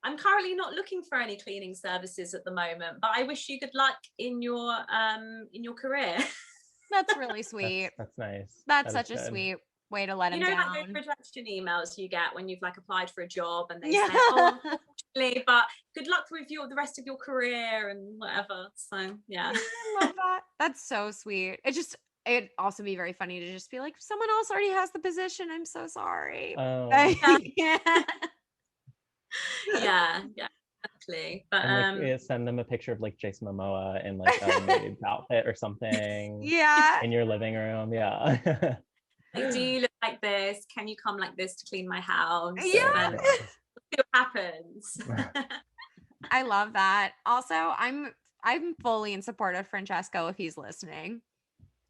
I'm currently not looking for any cleaning services at the moment, but I wish you good luck in your career." That's really sweet. That's nice. That's such a sweet way to let him down. Like those rejection emails you get when you've like applied for a job and they say, "Oh, unfortunately, but good luck with the rest of your career," and whatever. So yeah. I love that. That's so sweet. It'd also be very funny to just be like, "Someone else already has the position. I'm so sorry." Yeah, exactly. But and like send them a picture of like Jason Momoa in like a maid's outfit or something. Yeah. In your living room. Yeah. Like, do you look like this? Can you come like this to clean my house? Yeah. And see what happens. I love that. Also, I'm fully in support of Francesco if he's listening.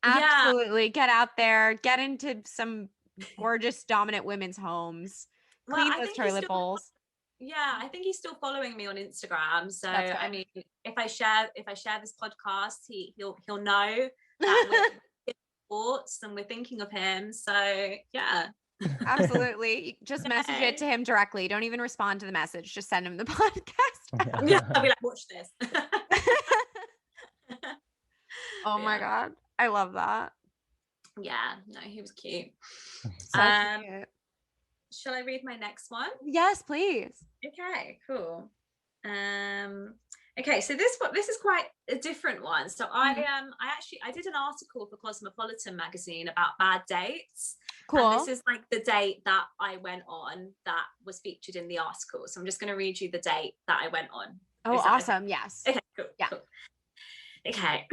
Absolutely. Get out there, get into some gorgeous dominant women's homes. Clean those toilet bowls. Yeah, I think he's still following me on Instagram. So I mean, if I share this podcast, he'll know that we're thoughts and we're thinking of him. So yeah. Absolutely. Just message it to him directly. Don't even respond to the message. Just send him the podcast. Yeah, I'll be like, "Watch this." Oh my God. I love that. Yeah, no, he was cute. Cute. Shall I read my next one? Yes, please. Okay, cool. Okay, so this is quite a different one. So I did an article for Cosmopolitan magazine about bad dates. Cool. And this is like the date that I went on that was featured in the article. So I'm just going to read you the date that I went on. Oh, awesome. Okay? Yes. Okay, cool. Yeah. Cool. Okay.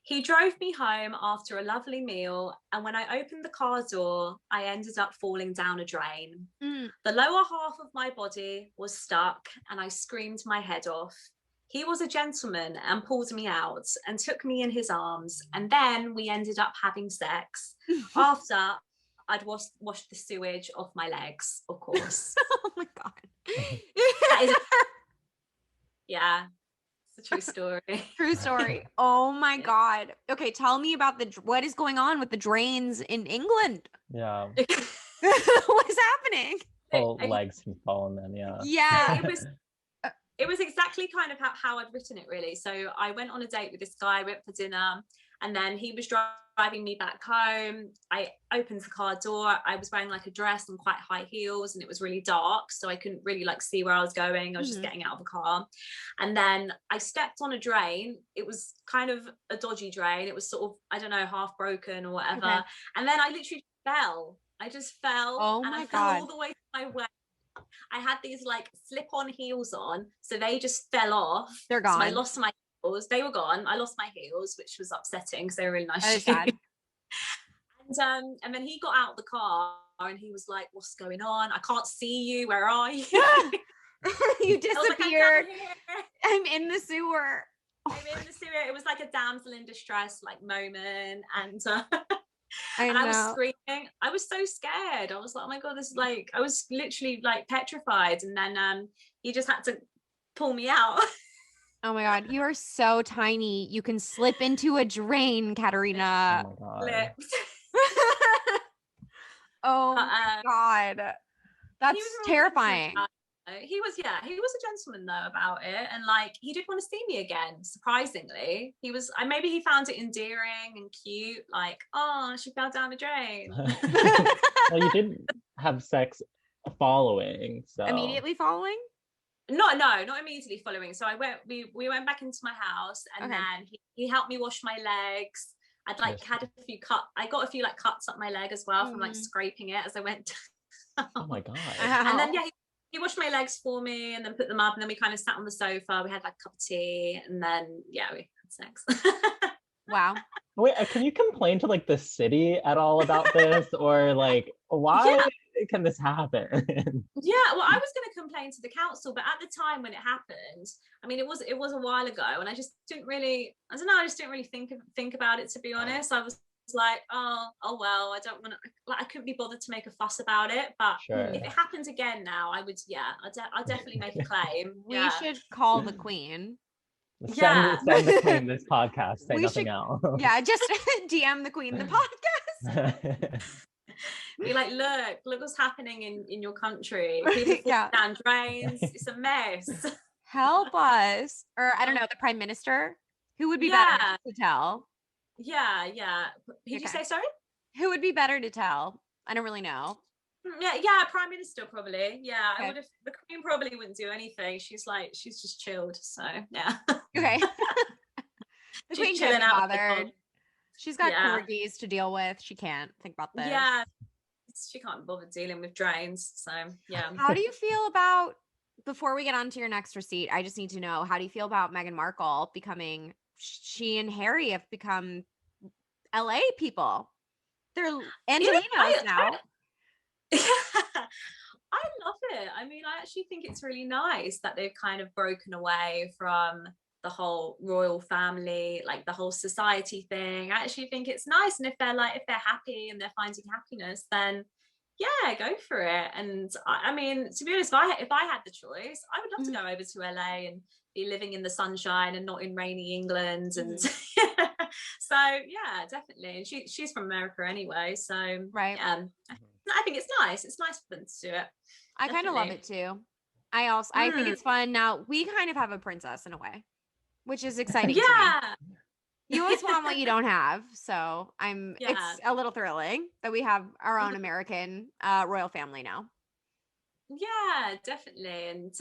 He drove me home after a lovely meal, and when I opened the car door, I ended up falling down a drain. The lower half of my body was stuck, and I screamed my head off. He was a gentleman and pulled me out and took me in his arms, and then we ended up having sex after I'd washed the sewage off my legs, of course. Oh my God. That is yeah. It's a true story. True story. Oh my God. Okay, tell me about what is going on with the drains in England. Yeah. What is happening? full legs can fall in them. Yeah. Yeah. It was exactly kind of how I'd written it, really. So I went on a date with this guy, went for dinner, and then he was driving me back home. I opened the car door. I was wearing like a dress and quite high heels, and it was really dark, so I couldn't really like see where I was going. I was just getting out of the car, and then I stepped on a drain. It was kind of a dodgy drain. It was sort of, I don't know, half broken or whatever. Okay. And then I literally fell. I just fell, and I fell all the way to my way. I had these like slip-on heels on, so they just fell off. They're gone. So I lost my heels. They were gone. I lost my heels, which was upsetting because they were really nice. That is sad. And then he got out of the car and he was like, "What's going on? I can't see you. Where are you?" You disappeared. Like, I'm in the sewer. I'm in the sewer. It was like a damsel in distress like moment, and I was screaming. I was so scared. I was like, oh my god, this is like, I was literally like petrified. And then he just had to pull me out. Oh my god, you are so tiny. You can slip into a drain, Katerina. Oh my god. Oh my god. That's terrifying. He was a gentleman though about it, and like he did want to see me again. Surprisingly, maybe he found it endearing and cute. Like, oh, she fell down the drain. Well, you did have sex following, so Immediately following? No, not immediately following. So we went back into my house, and then he helped me wash my legs. I'd like had a few I got a few like cuts up my leg as well from like scraping it as I went down. Oh my god. And then he washed my legs for me and then put them up, and then we kind of sat on the sofa. We had like a cup of tea, and then we had sex. Wow. Wait, can you complain to like the city at all about this, or like why can this happen? Yeah, well, I was going to complain to the council, but at the time when it happened, I mean, it was a while ago, and I just didn't really, I don't know, I just didn't really think about it, to be honest. I was like, oh well, I don't want to, like, I couldn't be bothered to make a fuss about it. But if it happened again now, I would, I'll definitely make a claim. We should call the queen. Send the queen this podcast. Say nothing else. Yeah, just DM the queen the podcast. Be like, look what's happening in your country. People fall down drains. It's a mess. Help us. Or I don't know, the prime minister. Who would be better to tell? Yeah. Did you say sorry? Who would be better to tell? I don't really know. Yeah, prime minister probably. Yeah, I would have. The queen probably wouldn't do anything. She's just chilled. So yeah. Okay. The queen can't be bothered. She's got corgis to deal with. She can't think about this. Yeah, she can't bother dealing with drains. So yeah. How do you feel about? Before we get on to your next receipt, I just need to know, how do you feel about Meghan Markle becoming? She and Harry have become LA people. They're Angelinos now. I love it. I mean, I actually think it's really nice that they've kind of broken away from the whole royal family, like the whole society thing. I actually think it's nice, and if they're happy and they're finding happiness, then yeah, go for it. And I mean, to be honest, if I had the choice, I would love to go over to LA and be living in the sunshine and not in rainy England. And so yeah, definitely. And she's from America anyway, so I think it's nice. It's nice for them to do it. I kind of love it too. I think it's fun. Now we kind of have a princess in a way, which is exciting to me. You always want what you don't have, so it's a little thrilling that we have our own American royal family now. Yeah, definitely. And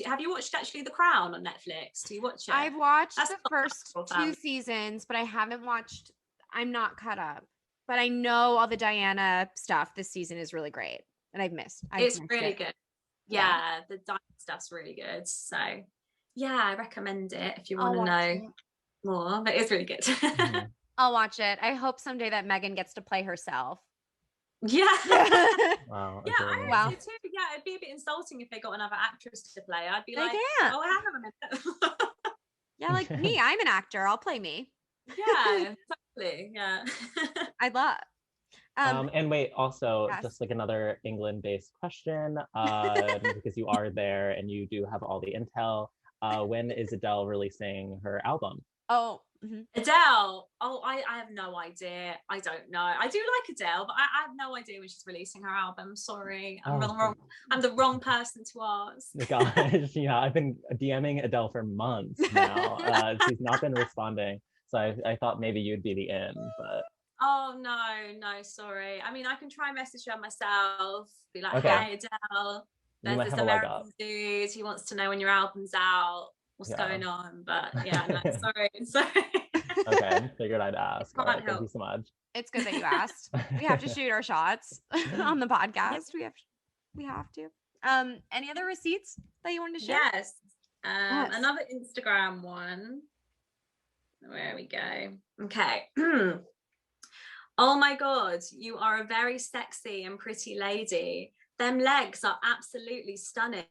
have you watched actually The Crown on Netflix? Do you watch it? I've watched the first 2 seasons, but I haven't watched. I'm not caught up, but I know all the Diana stuff this season is really great, and it's really good. Yeah, the Diana stuff's really good. So yeah, I recommend it if you want to know more, but it's really good. I'll watch it. I hope someday that Meghan gets to play herself. Yeah. Wow. Yeah, I actually too. Yeah, it'd be a bit insulting if they got another actress to play. I'd be like, oh, hang on a minute. Yeah, like me, I'm an actor. I'll play me. Yeah, exactly. Yeah. I'd love. And wait, also just like another England-based question, because you are there and you do have all the intel. When is Adele releasing her album? Oh, Adele. Oh, I have no idea. I don't know. I do like Adele, but I have no idea when she's releasing her album. Sorry, I'm the wrong person to ask. Gosh, yeah, I've been DMing Adele for months now. She's not been responding, so I thought maybe you'd be the in, but Oh no, sorry. I mean, I can try message her myself. Be like, okay, hey Adele, you there's might this have a leg up. American dude. He wants to know when your album's out. What's Yeah. going on? But yeah, no, sorry. Okay, figured I'd ask. All right, thank you so much. It's good that you asked. We have to shoot our shots on the podcast. We have to. Any other receipts that you wanted to share? Yes. Another Instagram one. Where we go. Okay. Oh my God, you are a very sexy and pretty lady. Them legs are absolutely stunning.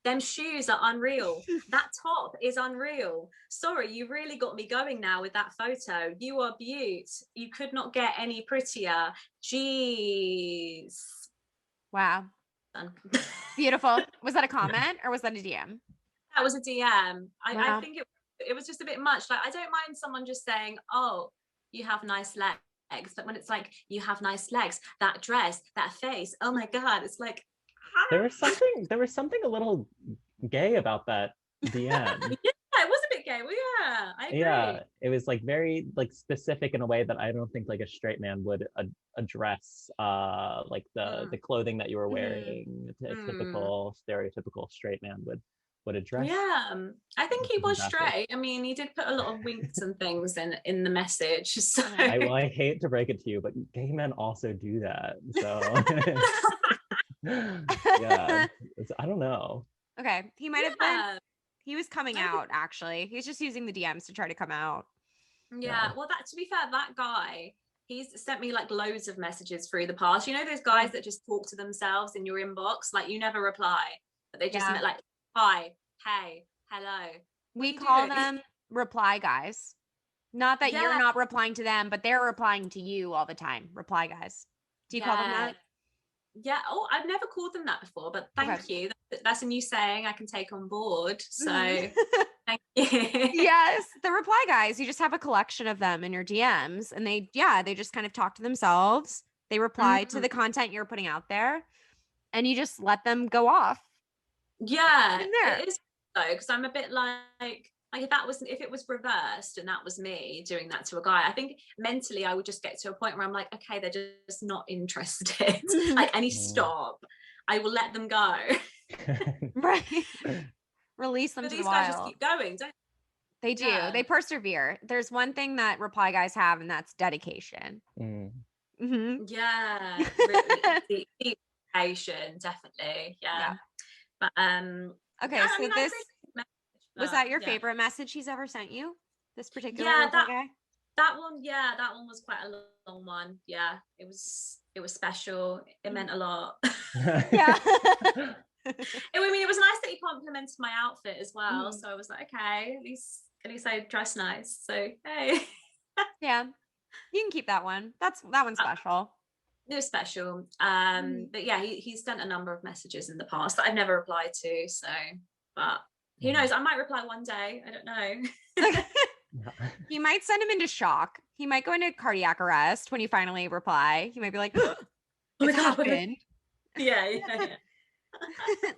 Them shoes are unreal. That top is unreal. Sorry, you really got me going now with that photo. You are beaut. You could not get any prettier. Jeez. Wow. Beautiful. Was that a comment or was that a DM? That was a DM. Wow. I think it was just a bit much. Like, I don't mind someone just saying, oh, you have nice legs. But when it's like, you have nice legs, that dress, that face, oh my God, it's like, there was something a little gay about that DM. Yeah, it was a bit gay. Well, yeah, I agree. Yeah, it was like very like specific in a way that I don't think like a straight man would address like the clothing that you were wearing. A typical stereotypical straight man would address. Yeah, I think he was straight. I mean, he did put a lot of winks and things in the message. So I hate to break it to you, but gay men also do that. So yeah, I don't know. Okay, he might have been. He was coming out, actually. He's just using the DMs to try to come out. Yeah, well, to be fair, that guy, he's sent me like loads of messages through the past. You know those guys that just talk to themselves in your inbox, like you never reply, but they just like, hi, hey, hello. We call them reply guys. Not that you're not replying to them, but they're replying to you all the time. Reply guys. Do you call them that? Yeah. Oh, I've never called them that before, but thank you. That's a new saying I can take on board. So thank you. Yes. The reply guys, you just have a collection of them in your DMs and they just kind of talk to themselves. They reply to the content you're putting out there and you just let them go off. Yeah. It is though, because I'm a bit like if it was reversed and that was me doing that to a guy, I think mentally I would just get to a point where I'm like, okay, they're just not interested. Like, I need to stop. I will let them go. Right. Release them but to these the guys wild. just keep going, don't they? Do. They persevere. There's one thing that reply guys have, and that's dedication. Yeah. Really, dedication, definitely. Yeah. But okay, so this was that your favorite message he's ever sent you? This particular guy? That one was quite a long one. Yeah, it was special. It meant a lot. Yeah. I mean, it was nice that he complimented my outfit as well. So I was like, okay, at least I dress nice. So hey. Yeah, you can keep that one. That one's special. It was special. But yeah, he's sent a number of messages in the past that I've never replied to. So, but who knows? I might reply one day. I don't know. You might send him into shock. He might go into cardiac arrest when you finally reply. He might be like, "It's happened." Yeah.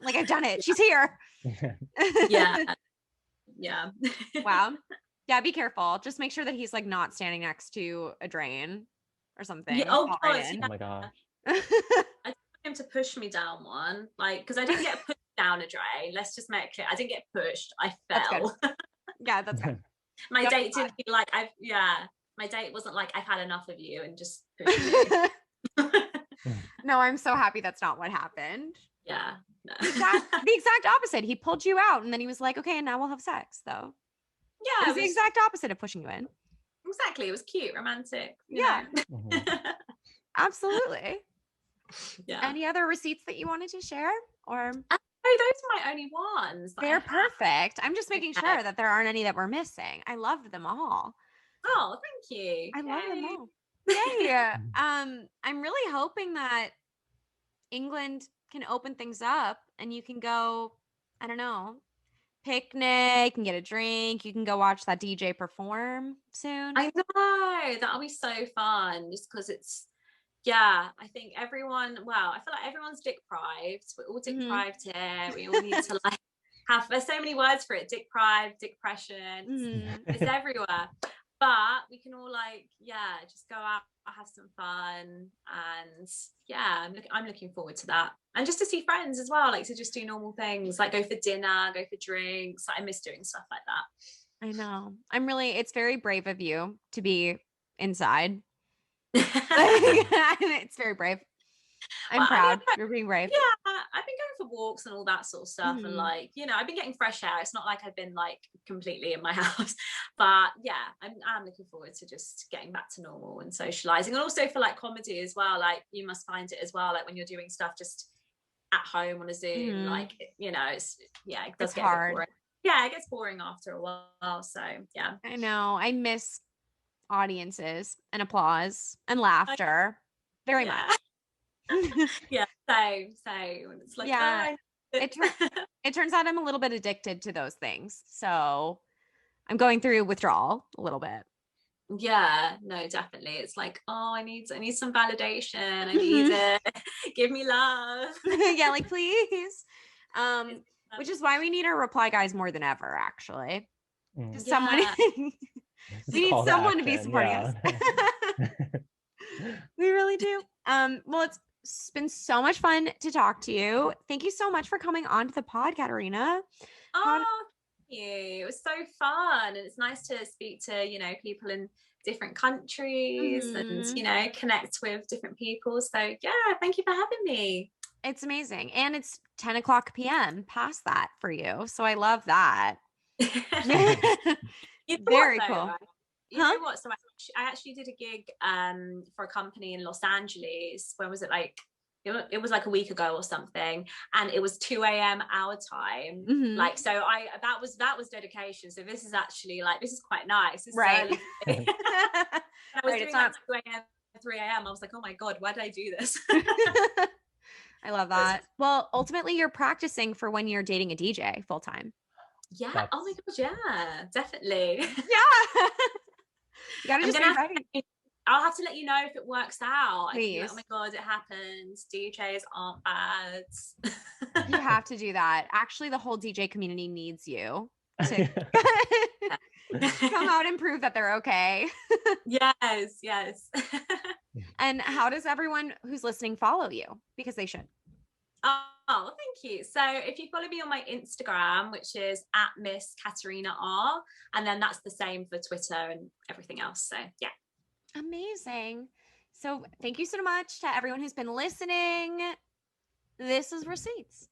Like, I've done it. She's here. Yeah. Wow. Yeah, be careful. Just make sure that he's like not standing next to a drain or something. Yeah, oh my gosh. I want him to push me down one, like, because I didn't get pushed down a drain. Let's just make it clear. I didn't get pushed. I fell. Yeah, that's good. My date didn't be like, my date wasn't like, I've had enough of you and just pushed me. No, I'm so happy that's not what happened. Yeah. No. The exact opposite. He pulled you out and then he was like, okay, and now we'll have sex, though. Yeah. It was the exact opposite of pushing you in. Exactly. It was cute, romantic. Yeah. Absolutely. Yeah. Any other receipts that you wanted to share? Or those are my only ones. They're perfect. I'm just making sure that there aren't any that we're missing. I loved them all. Oh, thank you. I love them all. Yay. I'm really hoping that England can open things up and you can go, I don't know, picnic and get a drink. You can go watch that DJ perform soon. I know, that'll be so fun, just because it's, yeah, I think everyone, well, I feel like everyone's dick deprived. We're all dick deprived here. We all need to like there's so many words for it: dick deprived, depression. It's everywhere. But we can all like, yeah, just go out, have some fun, and yeah, I'm looking forward to that, and just to see friends as well, like to just do normal things, like go for dinner, go for drinks. Like, I miss doing stuff like that. I know. It's very brave of you to be inside. It's very brave. I'm proud. You're being brave. Yeah, I've been going for walks and all that sort of stuff, and like, you know, I've been getting fresh air. It's not like I've been like completely in my house, but yeah, I'm looking forward to just getting back to normal and socializing, and also for like comedy as well. Like, you must find it as well, like when you're doing stuff just at home on a Zoom, like, you know, it does get hard. A bit boring. Yeah, it gets boring after a while. So yeah, I know. I miss audiences and applause and laughter very much. Yeah, same. It's like, yeah, it turns out I'm a little bit addicted to those things, so I'm going through withdrawal a little bit. Yeah, no, definitely. It's like, oh, I need some validation. I need it. Give me love. Yeah, like please. Which is why we need our reply guys more than ever, actually. Just someone we need someone to be supporting us. We really do. Well, it's been so much fun to talk to you. Thank you so much for coming on to the pod, Katerina. Thank you. It was so fun, and it's nice to speak to, you know, people in different countries and, you know, connect with different people. So yeah, thank you for having me. It's amazing, and it's 10 o'clock p.m. past that for you, so I love that. Very cool. You know what? So I actually did a gig for a company in Los Angeles. When was it? Like it was like a week ago or something, and it was 2 a.m. our time. Like, so that was dedication. So this is actually like, this is quite nice. This right. Is early. I was doing like 2 a.m. 3 a.m. I was like, oh my god, why did I do this? I love that. Well, ultimately you're practicing for when you're dating a DJ full time. Yeah. Oh my god, yeah, definitely. Yeah. You gotta just be ready. I'll have to let you know if it works out. Please. Like, oh my god, it happens. DJs aren't bad. You have to do that. Actually, the whole DJ community needs you to come out and prove that they're okay. Yes. And how does everyone who's listening follow you? Because they should. Oh, thank you. So if you follow me on my Instagram, which is @Miss Katerina R, and then that's the same for Twitter and everything else. So yeah. Amazing. So thank you so much to everyone who's been listening. This is Receipts.